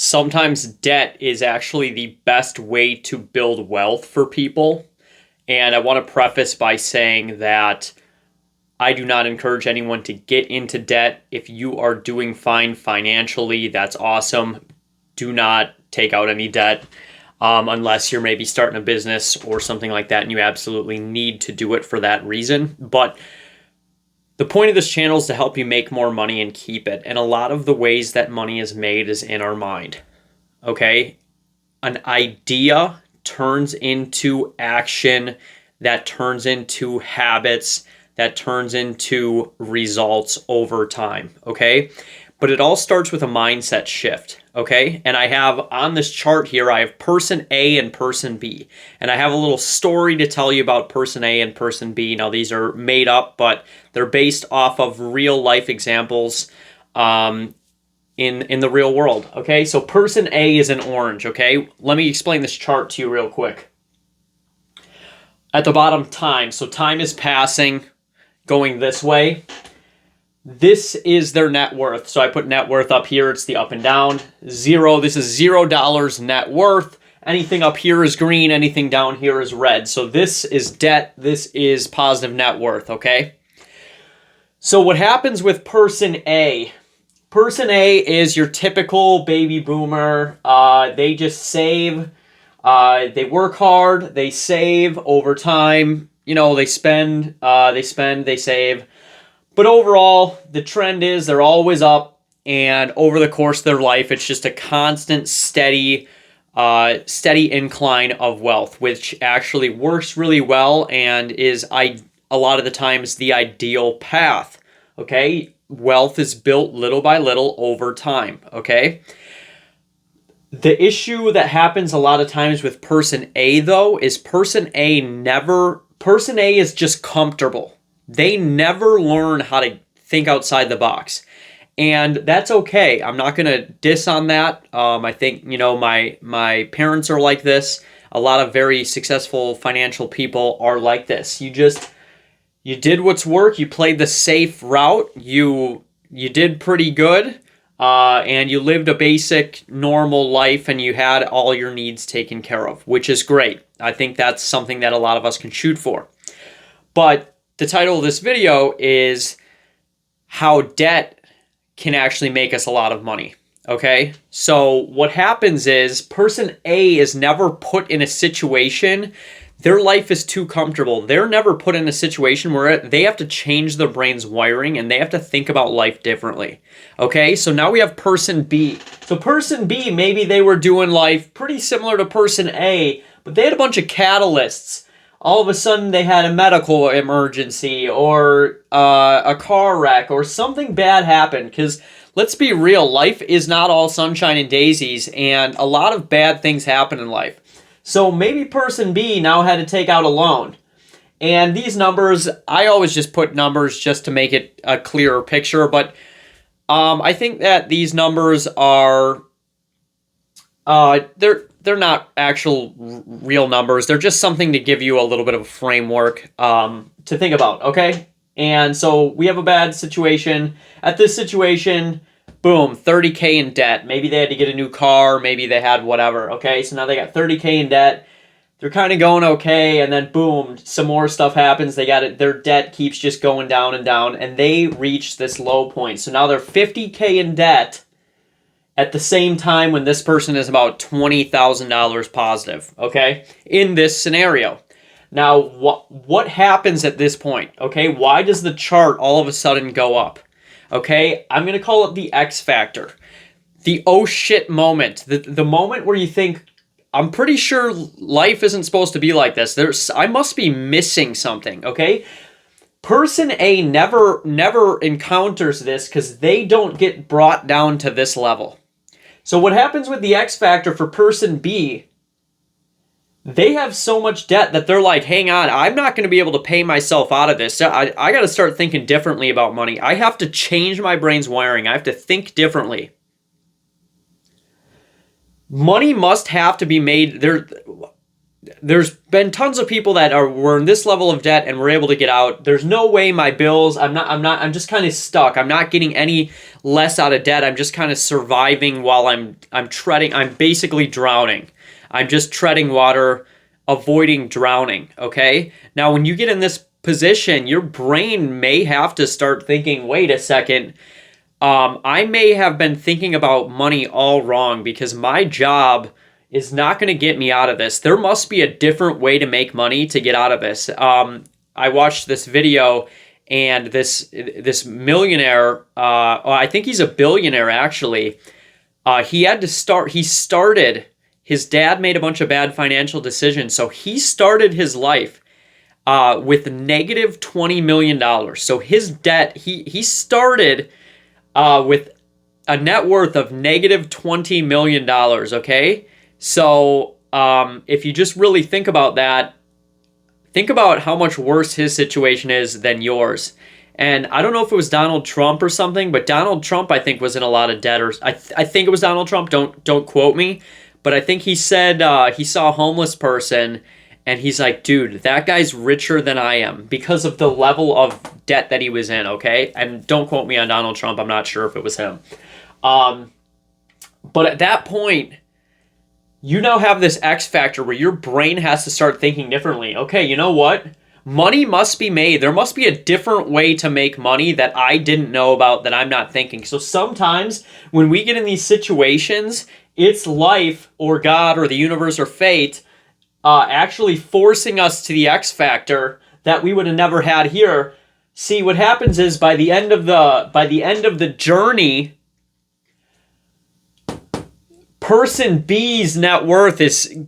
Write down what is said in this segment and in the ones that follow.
sometimes debt is actually the best way to build wealth for people. And I want to preface by saying that I do not encourage anyone to get into debt. If you are doing fine financially, that's awesome. Do not take out any debt unless you're maybe starting a business or something like that and you absolutely need to do it for that reason. But the point of this channel is to help you make more money and keep it. And a lot of the ways that money is made is in our mind. Okay? An idea turns into action, that turns into habits, that turns into results over time. Okay? But it all starts with a mindset shift. Okay? And I have on this chart here, I have person A and person B. And I have a little story to tell you about person A and person B. Now, these are made up, but they're based off of real life examples in the real world. Okay? So person A is an orange. Okay? Let me explain this chart to you real quick. At the bottom, time. So time is passing, going this way. This is their net worth. So I put net worth up here. It's the up and down. Zero. This is $0 net worth. Anything up here is green. Anything down here is red. So this is debt. This is positive net worth. Okay. So what happens with person A? Person A is your typical baby boomer. They just save. They work hard. They save over time. You know, they spend, they save. But overall, the trend is they're always up, and over the course of their life, it's just a constant, steady incline of wealth, which actually works really well and is a lot of the times the ideal path. Okay, wealth is built little by little over time. Okay. The issue that happens a lot of times with person A, though, is person A is just comfortable. They never learn how to think outside the box. And that's okay. I'm not going to diss on that. I think, my parents are like this. A lot of very successful financial people are like this. You did what's work. You played the safe route. You did pretty good. And you lived a basic, normal life, and you had all your needs taken care of, which is great. I think that's something that a lot of us can shoot for. But the title of this video is how debt can actually make us a lot of money. Okay? So what happens is person A is never put in a situation, their life is too comfortable. They're never put in a situation where they have to change their brain's wiring and they have to think about life differently. Okay? So now we have person B. So person B, maybe they were doing life pretty similar to person A, but they had a bunch of catalysts. All of a sudden they had a medical emergency or a car wreck or something bad happened. Because let's be real, life is not all sunshine and daisies, and a lot of bad things happen in life. So maybe person B now had to take out a loan. And these numbers, I always just put numbers just to make it a clearer picture. But I think that these numbers are, they're not actual real numbers. They're just something to give you a little bit of a framework to think about, okay? And so we have a bad situation. At this situation, boom, $30K in debt. Maybe they had to get a new car. Maybe they had whatever, okay? So now they got $30K in debt. They're kind of going okay, and then boom, some more stuff happens. They got it. Their debt keeps just going down and down, and they reach this low point. So now they're $50K in debt at the same time when this person is about $20,000 positive, okay, in this scenario. Now, what happens at this point, okay? Why does the chart all of a sudden go up, okay? I'm going to call it the X factor, the oh shit moment, the moment where you think, I'm pretty sure life isn't supposed to be like this. I must be missing something, okay? Person A never encounters this because they don't get brought down to this level. So what happens with the X factor for person B, they have so much debt that they're like, hang on, I'm not going to be able to pay myself out of this. I got to start thinking differently about money. I have to change my brain's wiring. I have to think differently. Money must have to be made. there's been tons of people that were in this level of debt and were able to get out. There's no way my bills, I'm just kind of stuck. I'm not getting any less out of debt. I'm just kind of surviving while I'm basically drowning. I'm just treading water, avoiding drowning, okay? Now, when you get in this position, your brain may have to start thinking, wait a second, I may have been thinking about money all wrong because my job is not going to get me out of this. There must be a different way to make money to get out of this. I watched this video, and this millionaire, I think he's a billionaire actually. He started, his dad made a bunch of bad financial decisions, so he started his life with negative $20 million. So his debt, he started with a net worth of negative $20 million, okay? So if you just really think about that, think about how much worse his situation is than yours. And I don't know if it was Donald Trump or something, but Donald Trump, I think, was in a lot of debt. Or I think it was Donald Trump. Don't quote me. But I think he said he saw a homeless person, and he's like, dude, that guy's richer than I am because of the level of debt that he was in, okay? And don't quote me on Donald Trump. I'm not sure if it was him. But at that point, you now have this X factor where your brain has to start thinking differently. Okay, you know what? Money must be made. There must be a different way to make money that I didn't know about, that I'm not thinking. So sometimes when we get in these situations, it's life or God or the universe or fate actually forcing us to the X factor that we would have never had here. See, what happens is by the end of the journey, person B's net worth is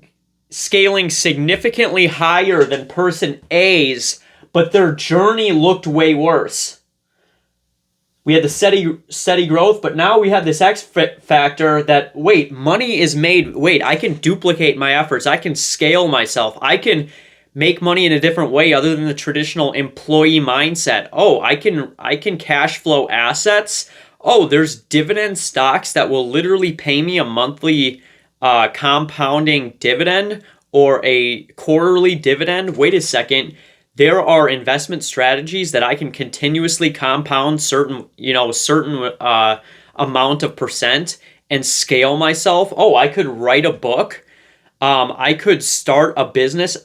scaling significantly higher than person A's, but their journey looked way worse. We had the steady growth, but now we have this X factor that, wait, money is made. Wait, I can duplicate my efforts. I can scale myself. I can make money in a different way other than the traditional employee mindset. Oh, I can cash flow assets. Oh, there's dividend stocks that will literally pay me a monthly compounding dividend or a quarterly dividend. Wait a second. There are investment strategies that I can continuously compound certain amount of percent and scale myself. Oh, I could write a book. I could start a business.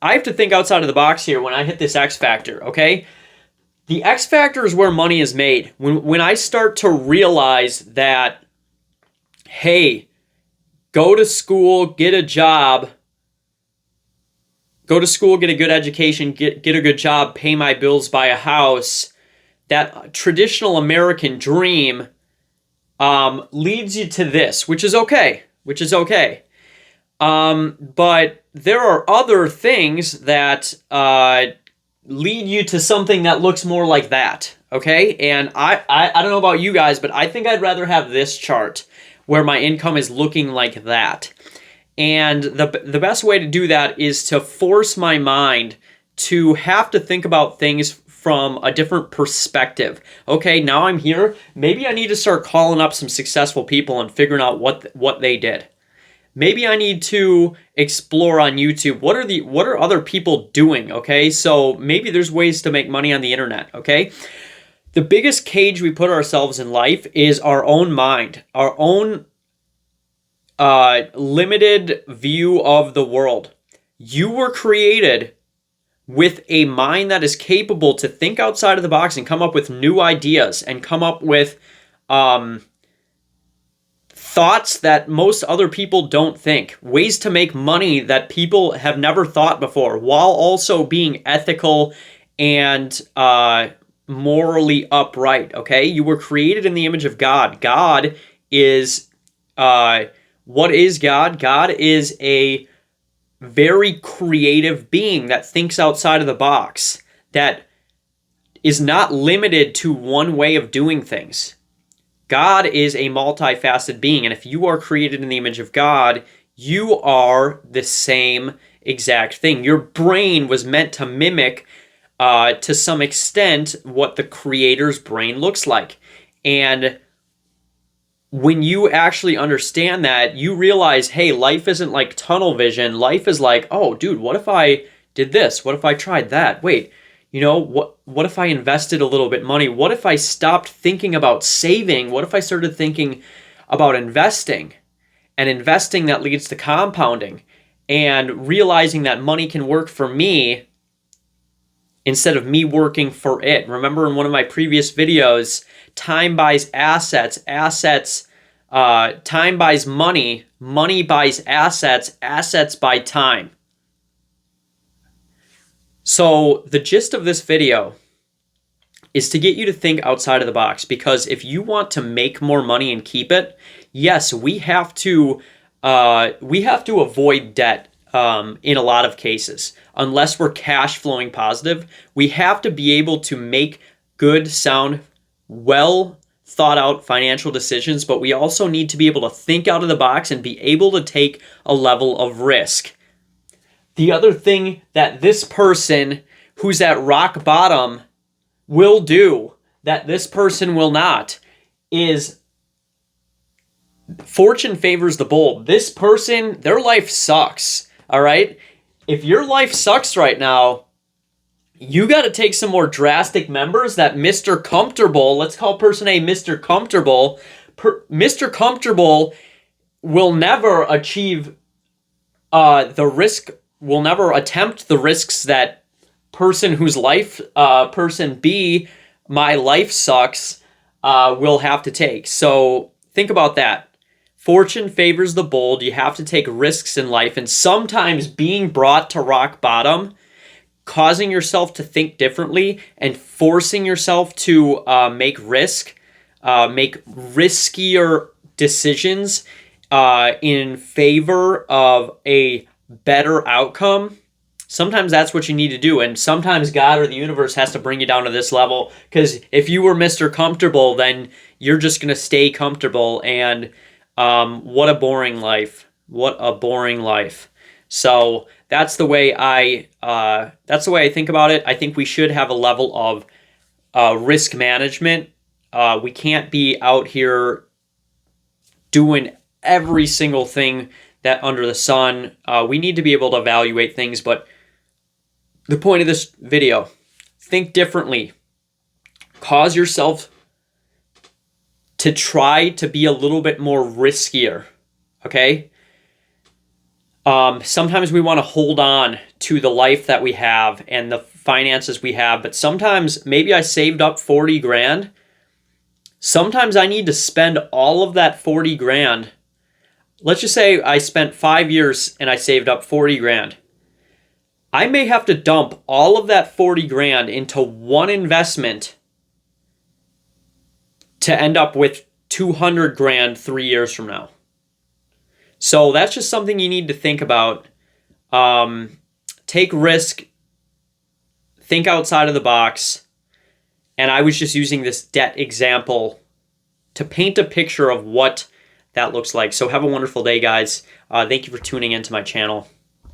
I have to think outside of the box here when I hit this X factor, okay? The X factor is where money is made. When I start to realize that, hey, go to school, get a job, go to school, get a good education, get a good job, pay my bills, buy a house, that traditional American dream leads you to this, which is okay. But there are other things that lead you to something that looks more like that, okay? And I don't know about you guys, but I think I'd rather have this chart where my income is looking like that. And the best way to do that is to force my mind to have to think about things from a different perspective. Okay, now I'm here. Maybe I need to start calling up some successful people and figuring out what they did. Maybe I need to explore on YouTube. What are other people doing? Okay, so maybe there's ways to make money on the internet. Okay, the biggest cage we put ourselves in life is our own mind, our own limited view of the world. You were created with a mind that is capable to think outside of the box and come up with new ideas and come up with thoughts that most other people don't think, ways to make money that people have never thought before, while also being ethical and morally upright, okay? You were created in the image of God. God is, what is God? God is a very creative being that thinks outside of the box, that is not limited to one way of doing things. God is a multifaceted being, and if you are created in the image of God, you are the same exact thing. Your brain was meant to mimic, to some extent, what the Creator's brain looks like. And when you actually understand that, you realize, hey, life isn't like tunnel vision. Life is like, oh, dude, what if I did this? What if I tried that? Wait, what if I invested a little bit money? What if I stopped thinking about saving? What if I started thinking about investing? And investing that leads to compounding, and realizing that money can work for me instead of me working for it. Remember in one of my previous videos, time buys assets, time buys money, money buys assets, assets buy time. So the gist of this video is to get you to think outside of the box, because if you want to make more money and keep it, yes, we have to avoid debt in a lot of cases. Unless we're cash flowing positive, we have to be able to make good, sound, well thought out financial decisions, but we also need to be able to think out of the box and be able to take a level of risk. The other thing that this person who's at rock bottom will do that this person will not is fortune favors the bold. This person, their life sucks, all right? If your life sucks right now, you got to take some more drastic members that Mr. Comfortable, let's call person A Mr. Comfortable. Mr. Comfortable will never achieve the risk, will never attempt the risks that person whose life, person B, my life sucks, will have to take. So think about that. Fortune favors the bold. You have to take risks in life, and sometimes being brought to rock bottom, causing yourself to think differently and forcing yourself to make riskier decisions in favor of a better outcome. Sometimes that's what you need to do, and sometimes God or the universe has to bring you down to this level, because if you were Mr. Comfortable, then you're just going to stay comfortable, and what a boring life. What a boring life. So that's the way I think about it. I think we should have a level of risk management. We can't be out here doing every single thing that under the sun. We need to be able to evaluate things, but the point of this video, think differently. Cause yourself to try to be a little bit more riskier, okay? Sometimes we want to hold on to the life that we have and the finances we have, but sometimes maybe I saved up 40 grand. Sometimes I need to spend all of that 40 grand. Let's just say I spent 5 years and I saved up 40 grand. I may have to dump all of that 40 grand into one investment to end up with 200 grand 3 years from now. So that's just something you need to think about. Take risk, think outside of the box. And I was just using this debt example to paint a picture of what that looks like. So have a wonderful day, guys. Thank you for tuning into my channel.